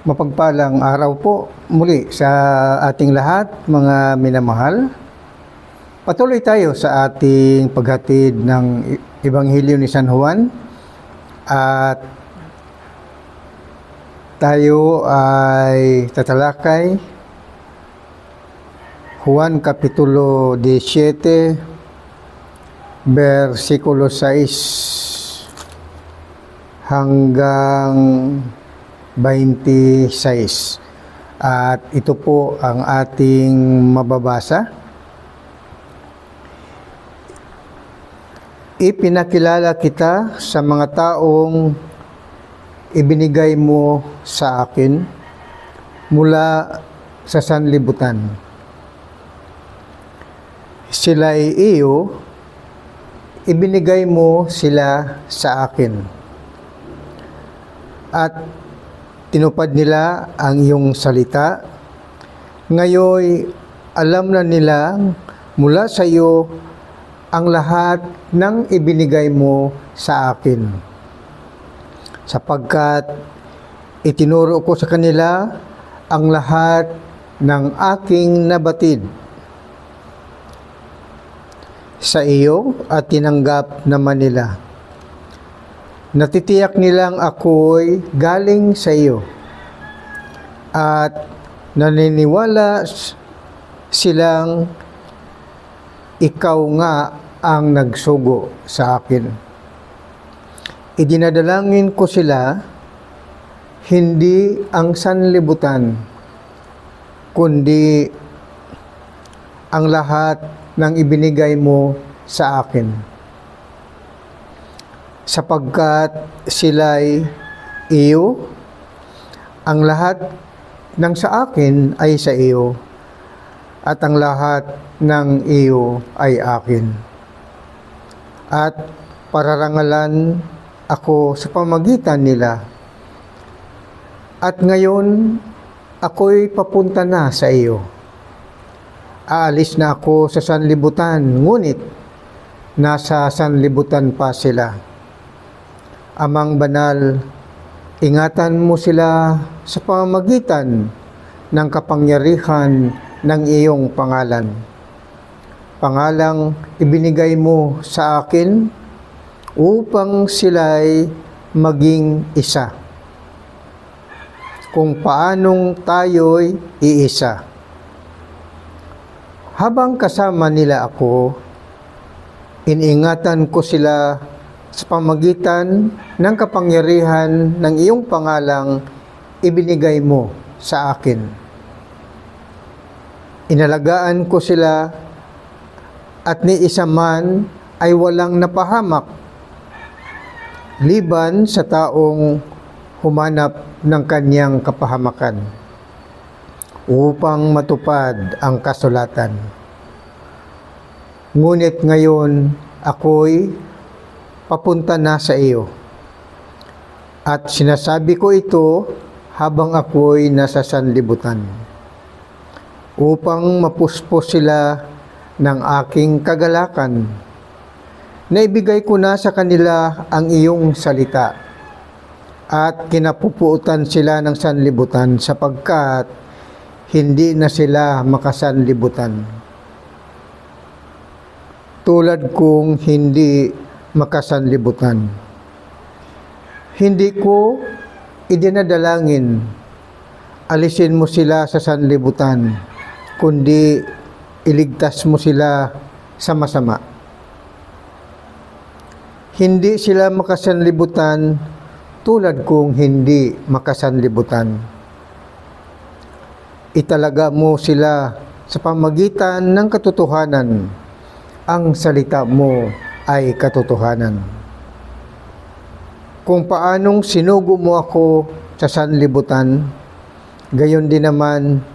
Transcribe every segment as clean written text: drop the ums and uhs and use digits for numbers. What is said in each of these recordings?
Mapagpalang araw po muli sa ating lahat, mga minamahal. Patuloy tayo sa ating paghatid ng Ebanghelyo ni San Juan at tayo ay tatalakay Juan Kapitulo 17, versikulo 6 hanggang 26. At ito po ang ating mababasa. Ipinakilala kita sa mga taong ibinigay mo sa akin mula sa sanlibutan. Sila'y iyo, ibinigay mo sila sa akin. At tinupad nila ang iyong salita. Ngayon, alam na nila mula sa iyo ang lahat ng ibinigay mo sa akin. Sapagkat itinuro ko sa kanila ang lahat ng aking nabatid sa iyo at tinanggap naman nila. Natitiyak nilang ako'y galing sa iyo at naniniwala silang ikaw nga ang nagsugo sa akin. Idinadalangin ko sila, hindi ang sanlibutan, kundi ang lahat ng ibinigay mo sa akin. Sapagkat sila'y iyo, ang lahat ng sa akin ay sa iyo, at ang lahat ng iyo ay akin. At pararangalan ako sa pamagitan nila. At ngayon, ako'y papunta na sa iyo. Aalis na ako sa sanlibutan, ngunit nasa sanlibutan pa sila. Amang banal, ingatan mo sila sa pamamagitan ng kapangyarihan ng iyong pangalan. Pangalang ibinigay mo sa akin upang sila'y maging isa. Kung paanong tayo'y iisa. Habang kasama nila ako, iningatan ko sila sa pamagitan ng kapangyarihan ng iyong pangalang ibinigay mo sa akin. Inalagaan ko sila at ni isa man ay walang napahamak liban sa taong humanap ng kanyang kapahamakan upang matupad ang kasulatan. Ngunit ngayon ako'y papunta na sa iyo. At sinasabi ko ito habang ako'y nasa sanlibutan, upang mapuspos sila ng aking kagalakan. Naibigay ko na sa kanila ang iyong salita, at kinapupuutan sila ng sanlibutan sapagkat hindi na sila makasanlibutan. Tulad kong hindi makasanlibutan. Hindi ko idinadalangin, alisin mo sila sa sanlibutan, kundi iligtas mo sila sa masama. Hindi sila makasanlibutan tulad kong hindi makasanlibutan. Italaga mo sila sa pamagitan ng katotohanan. Ang salita mo ay katotohanan. Kung paanong sinugo mo ako sa sanlibutan, gayon din naman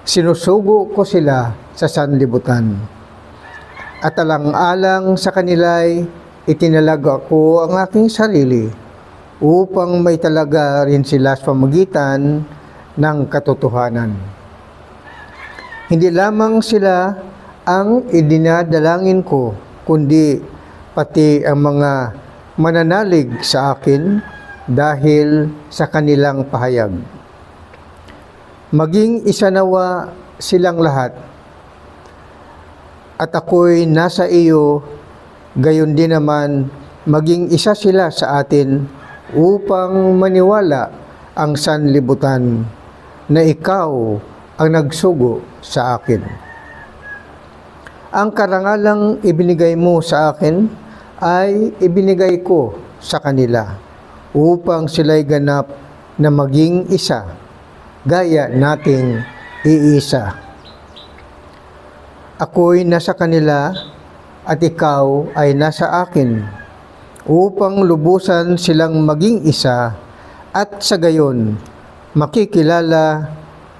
sinusugo ko sila sa sanlibutan. At alang-alang sa kanila'y itinalaga ko ang aking sarili upang may talaga rin sila sa pamagitan ng katotohanan. Hindi lamang sila ang idinadalangin ko, kundi pati ang mga mananalig sa akin dahil sa kanilang pahayag. maging isa nawa silang lahat, at ako'y nasa iyo, gayon din naman maging isa sila sa atin, upang maniwala ang sanlibutan na ikaw ang nagsugo sa akin. Ang karangalang ibinigay mo sa akin ay ibinigay ko sa kanila, upang sila'y ganap na maging isa, gaya nating iisa. Ako'y nasa kanila at ikaw ay nasa akin, upang lubusan silang maging isa, at sa gayon makikilala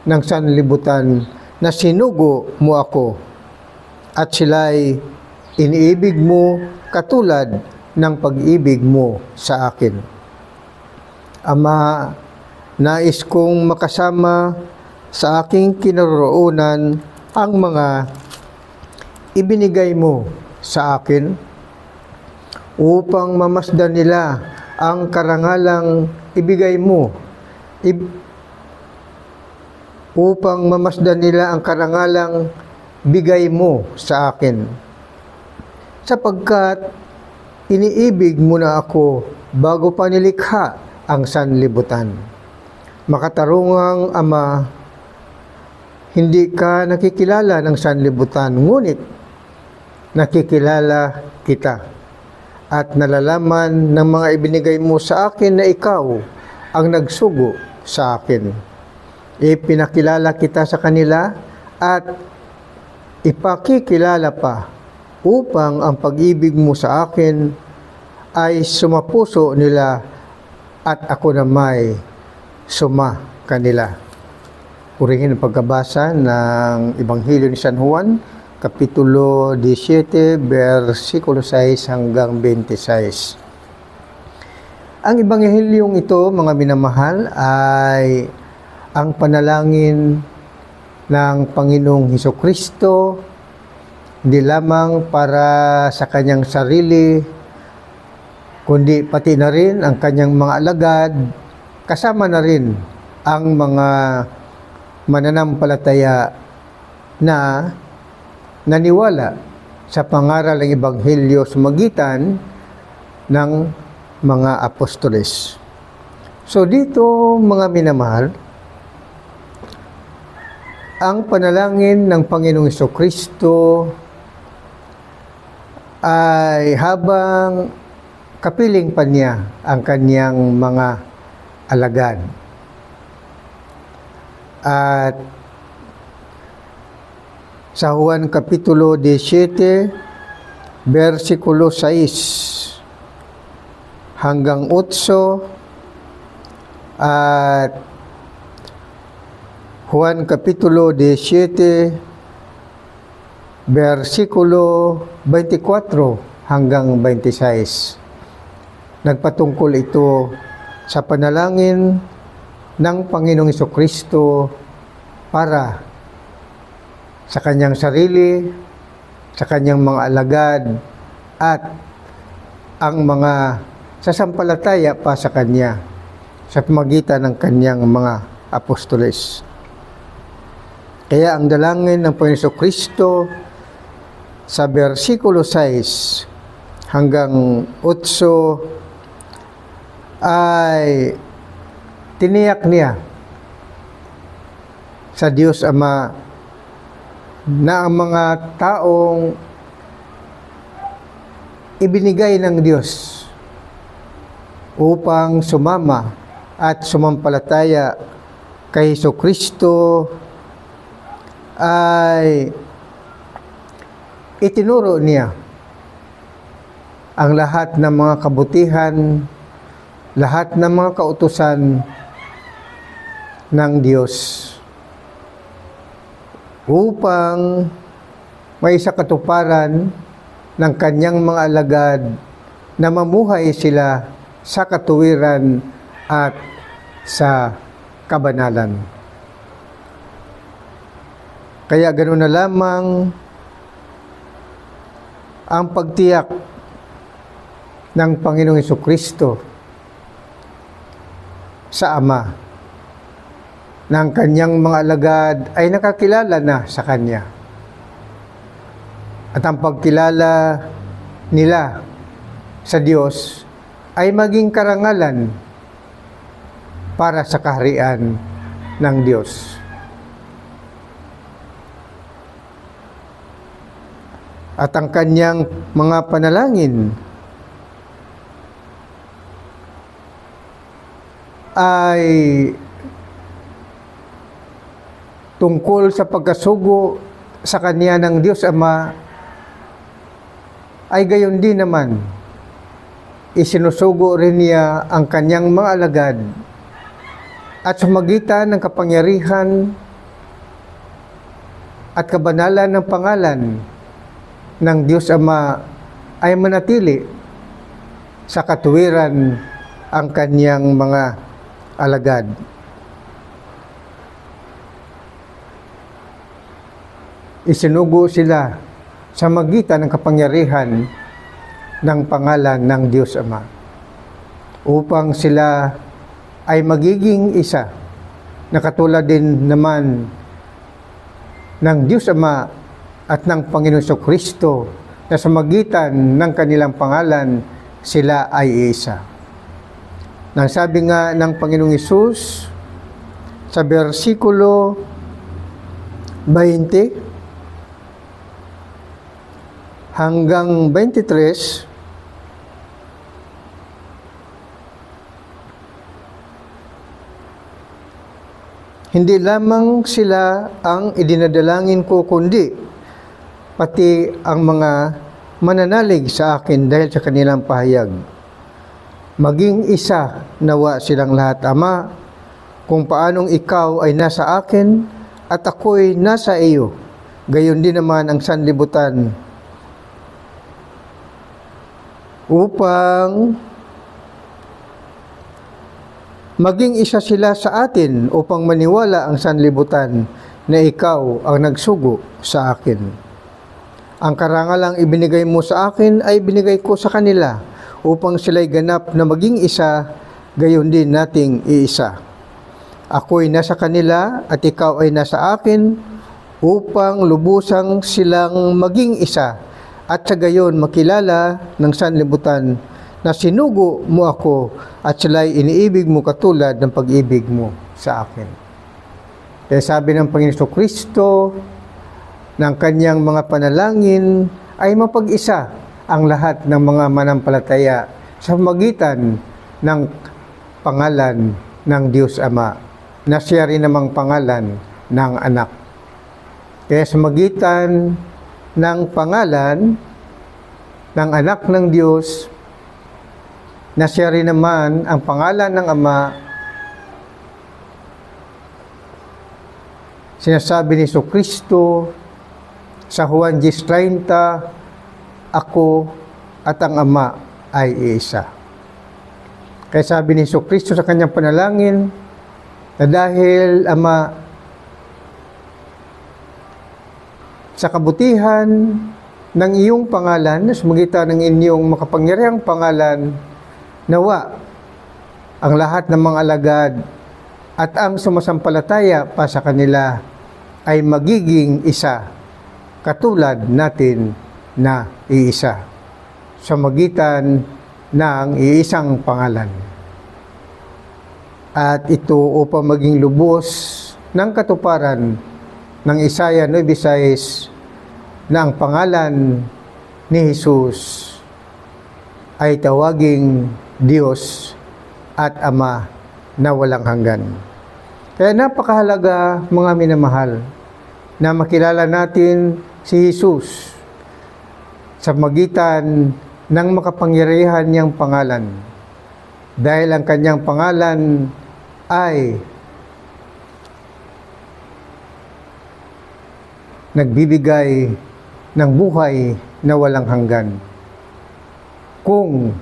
ng sanlibutan na sinugo mo ako, at sila'y iniibig mo katulad ng pag-ibig mo sa akin. Ama, nais kong makasama sa aking kinaroroonan ang mga ibinigay mo sa akin, upang mamasdan nila ang karangalang ibigay mo, upang mamasdan nila ang karangalang bigay mo sa akin. Sapagkat iniibig mo na ako bago pa nilikha ang sanlibutan. Makatarungang Ama, hindi ka nakikilala ng sanlibutan, ngunit nakikilala kita, at nalalaman ng mga ibinigay mo sa akin na ikaw ang nagsugo sa akin. Ipinakilala kita sa kanila at ipakikilala pa, upang ang pag-ibig mo sa akin ay sumapuso nila, at ako na may suma kanila. Purihin ang pagkabasa ng Ebanghelyo ni San Juan, Kapitulo 17, versikulo 6 hanggang 26. Ang Ebanghelyong ito, mga minamahal, ay ang panalangin ng Panginoong Hesukristo, hindi lamang para sa kanyang sarili, kundi pati na rin ang kanyang mga alagad, kasama na rin ang mga mananampalataya na naniwala sa pangaral ng Ebanghelyo sa magitan ng mga apostoles. So dito, mga minamahal, ang panalangin ng Panginoong Hesukristo ay habang kapiling pa niya ang kanyang mga alagad. At sa Juan Kapitulo 17, versikulo 6 hanggang 8, at Juan Kapitulo 17, versikulo 24 hanggang 26. Nagpatungkol ito sa panalangin ng Panginoong Hesukristo para sa kanyang sarili, sa kanyang mga alagad, at ang mga sasampalataya pa sa kanya sa pamagitan ng kanyang mga apostoles. Kaya ang dalangin ng Panginoong Hesukristo sa versikulo 6 hanggang 8 ay tiniyak niya sa Diyos Ama na ang mga taong ibinigay ng Diyos upang sumama at sumampalataya kay Hesukristo ay itinuro niya ang lahat ng mga kabutihan, lahat ng mga kautusan ng Diyos upang may sa katuparan ng kanyang mga alagad na mamuhay sila sa katuwiran at sa kabanalan. Kaya ganoon na lamang ang pagtiyak ng Panginoong Hesukristo sa Ama na ang kanyang mga alagad ay nakakilala na sa kanya. At ang pagkilala nila sa Diyos ay maging karangalan para sa kaharian ng Diyos. At ang kanyang mga panalangin ay tungkol sa pagkasugo sa kanya ng Diyos Ama, ay gayon din naman isinusugo rin niya ang kanyang mga alagad at sa magitan ng kapangyarihan at kabanalan ng pangalan ng Diyos Ama ay manatili sa katuwiran ang kanyang mga alagad. Isinugo sila sa magitan ng kapangyarihan ng pangalan ng Diyos Ama upang sila ay magiging isa na katulad din naman ng Diyos Ama at ng Panginoon Kristo na sa magitan ng kanilang pangalan sila ay isa. Nang sabi nga ng Panginoong Hesus sa versikulo 20 hanggang 23, hindi lamang sila ang idinadalangin ko, kundi pati ang mga mananalig sa akin dahil sa kanilang pahayag. Maging isa nawa silang lahat, Ama, kung paanong ikaw ay nasa akin at ako'y nasa iyo. Gayon din naman ang sanlibutan, upang maging isa sila sa atin, upang maniwala ang sanlibutan na ikaw ang nagsugo sa akin. Ang karangalang ibinigay mo sa akin ay binigay ko sa kanila, upang sila'y ganap na maging isa, gayon din nating iisa. Ako'y nasa kanila at ikaw ay nasa akin, upang lubusang silang maging isa, at sa gayon makilala ng sanlibutan na sinugo mo ako at sila'y iniibig mo katulad ng pag-ibig mo sa akin. Kaya sabi ng Panginoon Kristo ng kanyang mga panalangin ay mapag-isa ang lahat ng mga manampalataya sa magitan ng pangalan ng Diyos Ama, na siya rin namang pangalan ng anak. Kaya sa magitan ng pangalan ng anak ng Diyos, na siya rin naman ang pangalan ng Ama, sinasabi ni Kristo sa Juan 10:30, ako at ang Ama ay iisa. Kaya sabi ni Kristo sa kanyang panalangin, na dahil Ama, sa kabutihan ng iyong pangalan, sa magitan ng inyong makapangyarihang pangalan, nawa ang lahat ng mga alagad at ang sumasampalataya pa sa kanila ay magiging isa, katulad natin na iisa, sa magitan ng iisang pangalan. At ito upang maging lubos ng katuparan ng Isaiah 9:6 na ang pangalan ni Jesus ay tawaging Diyos at Ama na walang hanggan. Kaya napakahalaga, mga minamahal, na makilala natin si Jesus sa magitan ng makapangyarihan niyang pangalan. Dahil ang kanyang pangalan ay nagbibigay ng buhay na walang hanggan. Kung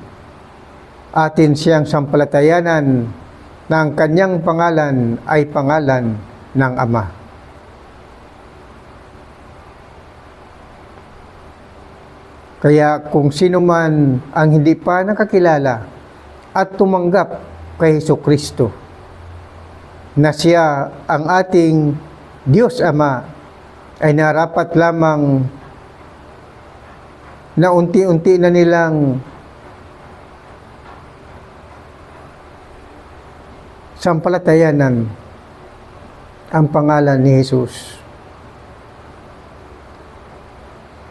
atin siyang sampalatayanan na ang kanyang pangalan ay pangalan ng Ama. Kaya kung sino man ang hindi pa nakakilala at tumanggap kay Jesucristo na siya ang ating Diyos Ama, ay narapat lamang na unti-unti na nilang sampalatayanan ang pangalan ni Jesus.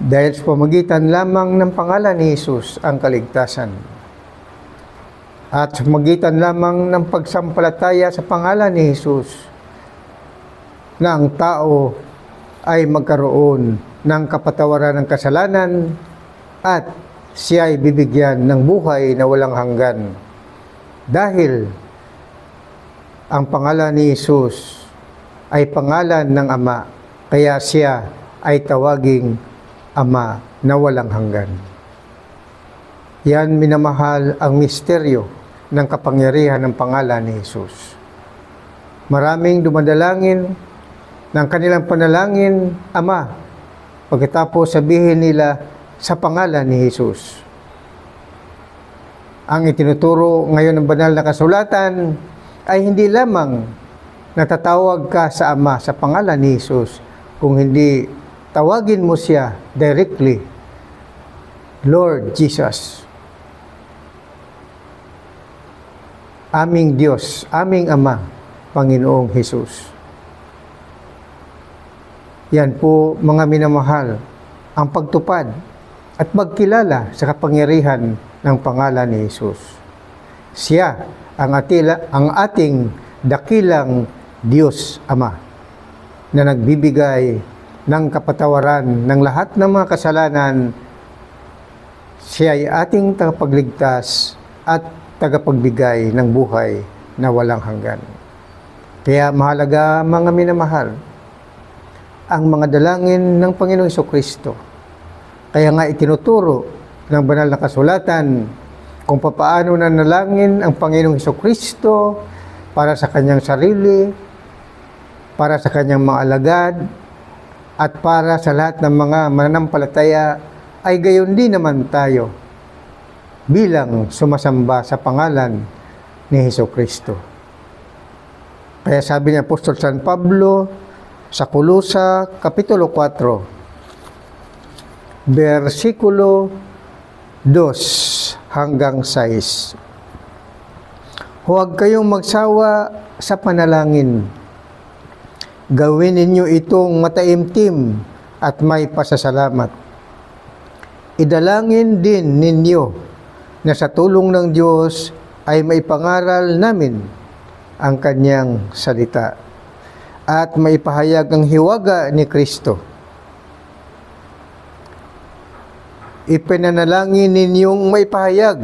Dahil sa pamagitan lamang ng pangalan ni Jesus ang kaligtasan. At sa pamagitan lamang ng pagsampalataya sa pangalan ni Jesus na ang tao ay magkaroon ng kapatawaran ng kasalanan at siya ay bibigyan ng buhay na walang hanggan. Dahil ang pangalan ni Jesus ay pangalan ng Ama, kaya siya ay tawaging Ama na walang hanggan. Yan, minamahal, ang misteryo ng kapangyarihan ng pangalan ni Jesus. Maraming dumadalangin ng kanilang panalangin, Ama, pagkatapos sabihin nila sa pangalan ni Jesus. Ang itinuturo ngayon ng banal na kasulatan ay hindi lamang natatawag ka sa Ama sa pangalan ni Jesus, kung hindi tawagin mo siya directly, Lord Jesus, aming Diyos, aming Ama, Panginoong Jesus. Yan po, mga minamahal, ang pagtupad at magkilala sa kapangyarihan ng pangalan ni Jesus. Siya ang ating dakilang Diyos Ama na nagbibigay ng kapatawaran ng lahat ng mga kasalanan. Siya ay ating tagapagligtas at tagapagbigay ng buhay na walang hanggan. Kaya mahalaga, mga minamahal, ang mga dalangin ng Panginoong Jesucristo. Kaya nga itinuturo ng banal na kasulatan kung papaano nanalangin ang Panginoong Jesucristo para sa kanyang sarili, para sa kanyang mga alagad, at para sa lahat ng mga mananampalataya, ay gayon din naman tayo bilang sumasamba sa pangalan ni Jesucristo. Kaya sabi ni Apostol San Pablo sa Kolosa, Kapitulo 4, versikulo 2 hanggang 6. Huwag kayong magsawa sa panalangin. Gawin ninyo itong mataimtim at may pasasalamat. Idalangin din ninyo na sa tulong ng Diyos ay maipangaral namin ang kanyang salita at maipahayag ang hiwaga ni Kristo. Ipinanalangin ninyong maipahayag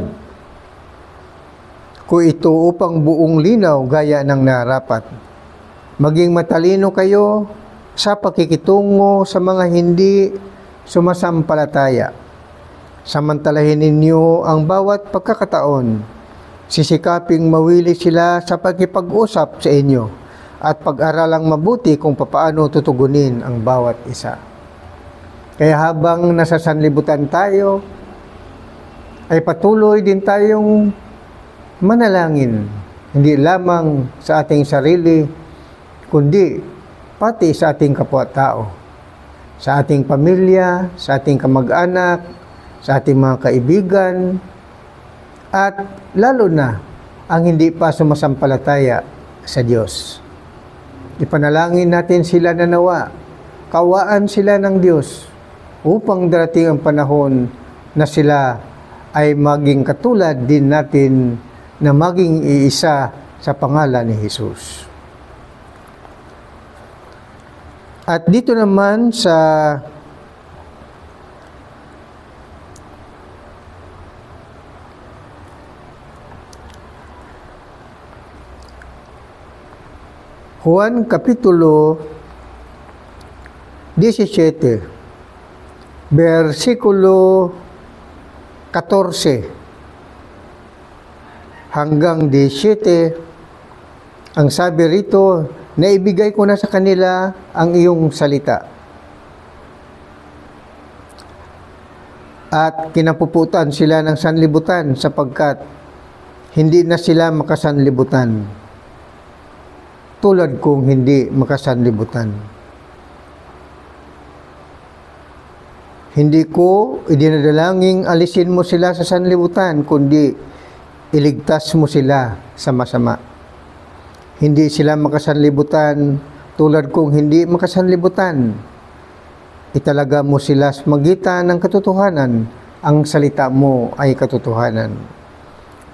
ko ito upang buong linaw gaya ng narapat. Maging matalino kayo sa pakikitungo sa mga hindi sumasampalataya. Samantalahin ninyo ang bawat pagkakataon. Sisikaping mawili sila sa pagkipag-usap sa inyo at pag-aralang mabuti kung papaano tutugunin ang bawat isa. Kaya habang nasa sanlibutan tayo, ay patuloy din tayong manalangin, hindi lamang sa ating sarili, kundi pati sa ating kapwa-tao, sa ating pamilya, sa ating kamag-anak, sa ating mga kaibigan, at lalo na ang hindi pa sumasampalataya sa Diyos. Ipanalangin natin sila na nawa, kawaan sila ng Diyos upang darating ang panahon na sila ay maging katulad din natin na maging iisa sa pangalan ni Jesus. At dito naman sa Juan Kapitulo 17, versikulo 14 hanggang 17, ang sabi rito, naibigay ko na sa kanila ang iyong salita. At kinapuputan sila ng sanlibutan sapagkat hindi na sila makasanlibutan. tulad kong hindi makasanlibutan. Hindi ko idinadalangin alisin mo sila sa sanlibutan, kundi iligtas mo sila sa masama. Hindi sila makasanlibutan tulad kong hindi makasanlibutan. Italaga mo sila sa magitan ng katotohanan. Ang salita mo ay katotohanan.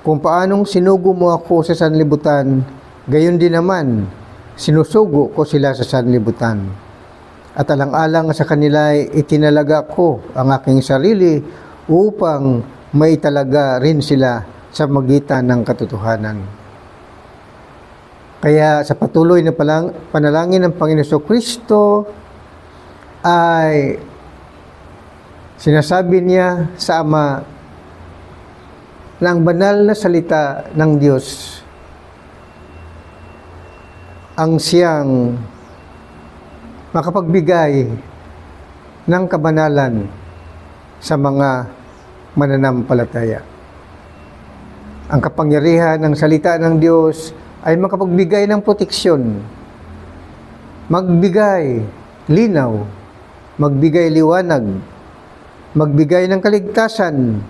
Kung paanong sinugo mo ako sa sanlibutan, gayon din naman, sinusugo ko sila sa sanlibutan. At alang-alang sa kanila itinalaga ko ang aking sarili upang maitalaga rin sila sa magitan ng katotohanan. Kaya sa patuloy na panalangin ng Panginoon Kristo ay sinasabi niya sa Ama na ang banal na salita ng Diyos ang siyang makapagbigay ng kabanalan sa mga mananampalataya. Ang kapangyarihan ng salita ng Diyos ay makapagbigay ng proteksyon, magbigay linaw, magbigay liwanag, magbigay ng kaligtasan,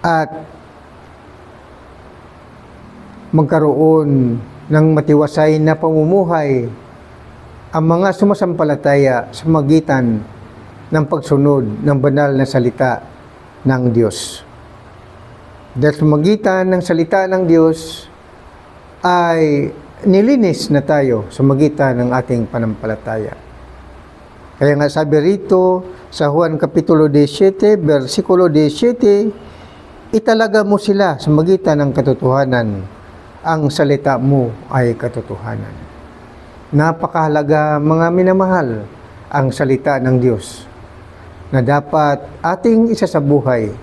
at magkaroon ng matiwasay na pamumuhay ang mga sumasampalataya sa magitan ng pagsunod ng banal na salita ng Diyos. Dahil sa magitan ng salita ng Diyos ay nilinis na tayo sa magitan ng ating panampalataya. Kaya nga sabi rito sa Juan Kapitulo 17, versikulo 17, italaga mo sila sa magitan ng katotohanan. Ang salita mo ay katotohanan. Napakahalaga, mga minamahal, ang salita ng Diyos na dapat ating isa sa buhay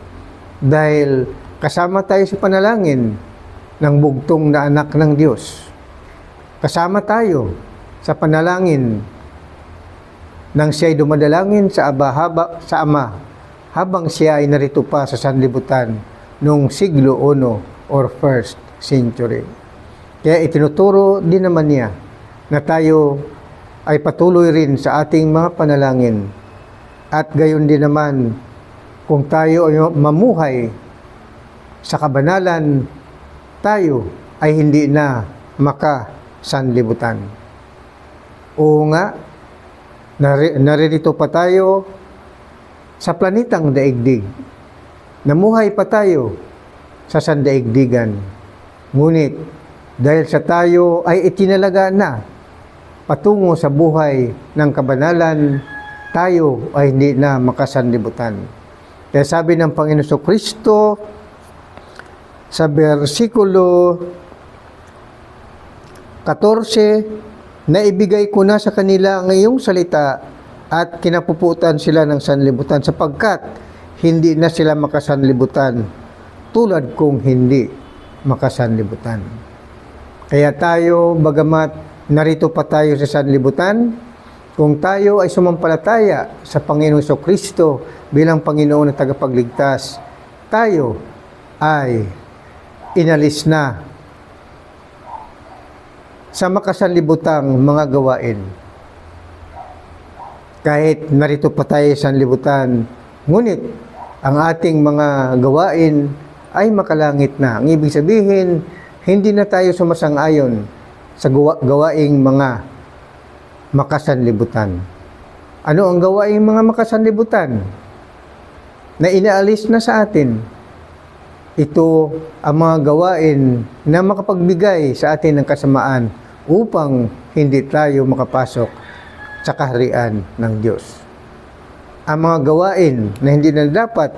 dahil kasama tayo sa panalangin ng bugtong na anak ng Diyos. Kasama tayo sa panalangin nang siya'y dumadalangin sa Ama habang siya ay narito pa sa sanlibutan noong siglo I or 1st century. Kaya itinuturo din naman niya na tayo ay patuloy rin sa ating mga panalangin. At gayon din naman, kung tayo ay mamuhay sa kabanalan, tayo ay hindi na makasanlibutan. Oo nga, naririto pa tayo sa planetang daigdig. Namuhay pa tayo sa sandaigdigan. Ngunit, dahil sa tayo ay itinalaga na patungo sa buhay ng kabanalan, tayo ay hindi na makasanlibutan. Kaya sabi ng Panginoon Kristo sa versikulo 14, naibigay ko na sa kanila ang iyong salita at kinapuputan sila ng sanlibutan sapagkat hindi na sila makasanlibutan tulad kong hindi makasanlibutan. Kaya tayo, bagamat narito pa tayo sa sanlibutan, kung tayo ay sumampalataya sa Panginoong Kristo bilang Panginoon at tagapagligtas, tayo ay inalis na sa makasanlibutang mga gawain. Kahit narito pa tayo sa sanlibutan, ngunit ang ating mga gawain ay makalangit na. Ang ibig sabihin, hindi na tayo sumasang-ayon sa gawaing mga makasanlibutan. Ano ang gawaing mga makasanlibutan na inaalis na sa atin? Ito ang mga gawain na makapagbigay sa atin ng kasamaan upang hindi tayo makapasok sa kaharian ng Diyos. Ang mga gawain na hindi na dapat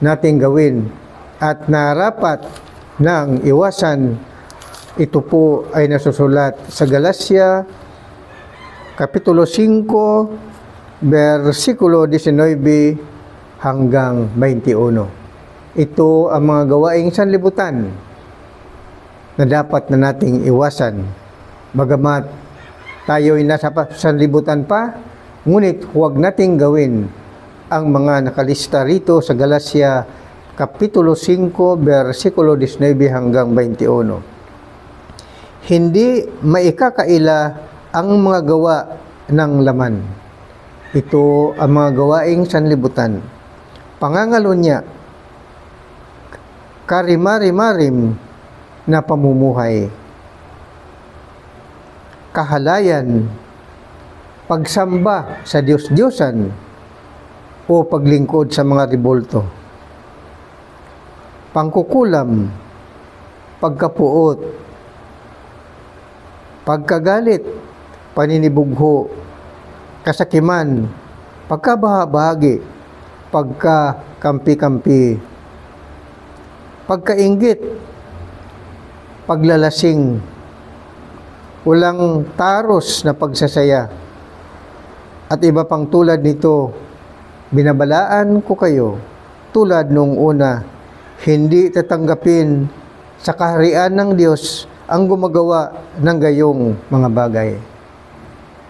nating gawin at narapat ng iwasan, ito po ay nasusulat sa Galacia Kapitulo 5, versikulo 19 hanggang 21. Ito ang mga gawaing sanlibutan na dapat na nating iwasan. Bagamat tayo ay nasa sanlibutan pa, ngunit huwag nating gawin ang mga nakalista rito sa Galacia Kapitulo 5, versikulo 19 hanggang 21. hindi maikakaila ang mga gawa ng laman. Ito ang mga gawaing sanlibutan. Pangangalo niya, karimari-marim na pamumuhay, kahalayan, pagsamba sa Diyos-Diyosan o paglingkod sa mga ribolto, pangkukulam, pagkapuot, pagkagalit, paninibugho, kasakiman, pagkabahabahagi, pagkakampi-kampi, pagkainggit, paglalasing, walang taros na pagsasaya, at iba pang tulad nito. Binabalaan ko kayo, tulad nung una, hindi tatanggapin sa kaharian ng Diyos ang gumagawa ng gayong mga bagay.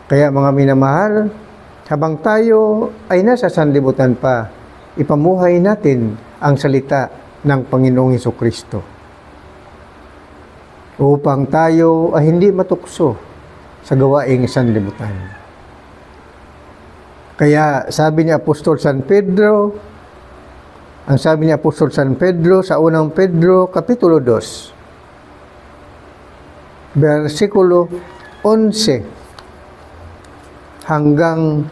Kaya mga minamahal, habang tayo ay nasa sanlibutan pa, ipamuhay natin ang salita ng Panginoong Hesukristo upang tayo ay hindi matukso sa gawaing sanlibutan. Kaya sabi ni Apostol San Pedro, ang sabi ni Apostol San Pedro sa unang Pedro, Kapitulo 2, versikulo 11 hanggang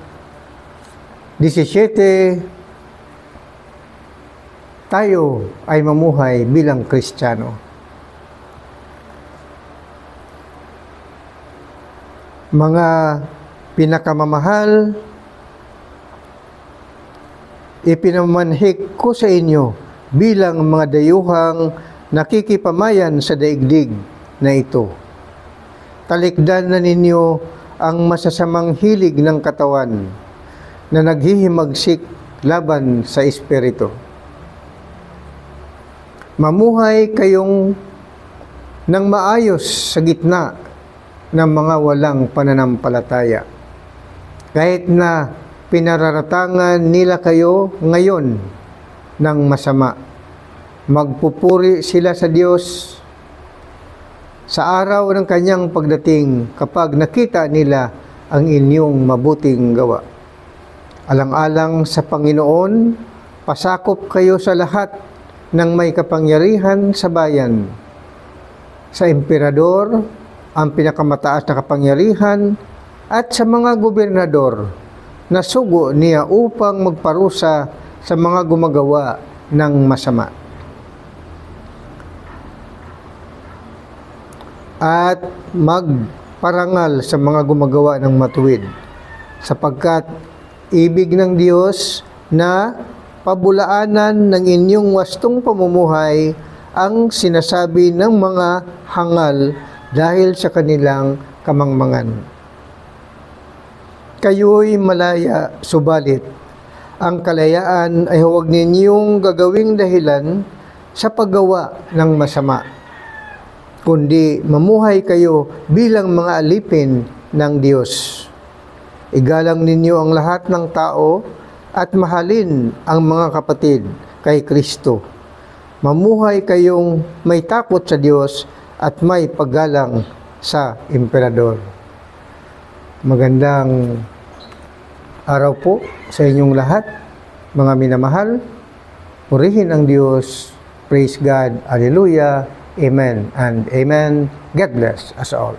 17, tayo ay mamuhay bilang Kristiyano. Mga pinakamamahal, ipinamanhik ko sa inyo bilang mga dayuhang nakikipamayan sa daigdig na ito. Talikdan na ninyo ang masasamang hilig ng katawan na naghihimagsik laban sa espiritu. Mamuhay kayong ng maayos sa gitna ng mga walang pananampalataya. Kahit na pinararatangan nila kayo ngayon ng masama, magpupuri sila sa Diyos sa araw ng kanyang pagdating kapag nakita nila ang inyong mabuting gawa. Alang-alang sa Panginoon, pasakop kayo sa lahat ng may kapangyarihan sa bayan, sa emperador, ang pinakamataas na kapangyarihan, at sa mga gobernador na sugo niya upang magparusa sa mga gumagawa ng masama. At magparangal sa mga gumagawa ng matuwid, sapagkat ibig ng Diyos na pabulaanan ng inyong wastong pamumuhay ang sinasabi ng mga hangal dahil sa kanilang kamangmangan. Kayo'y malaya, subalit ang kalayaan ay huwag ninyong gagawing dahilan sa paggawa ng masama, kundi mamuhay kayo bilang mga alipin ng Diyos. Igalang ninyo ang lahat ng tao at mahalin ang mga kapatid kay Kristo. Mamuhay kayong may takot sa Diyos at may paggalang sa emperador. Magandang araw po sa inyong lahat, mga minamahal. Purihin ang Diyos. Praise God. Hallelujah. Amen and amen. God bless us all.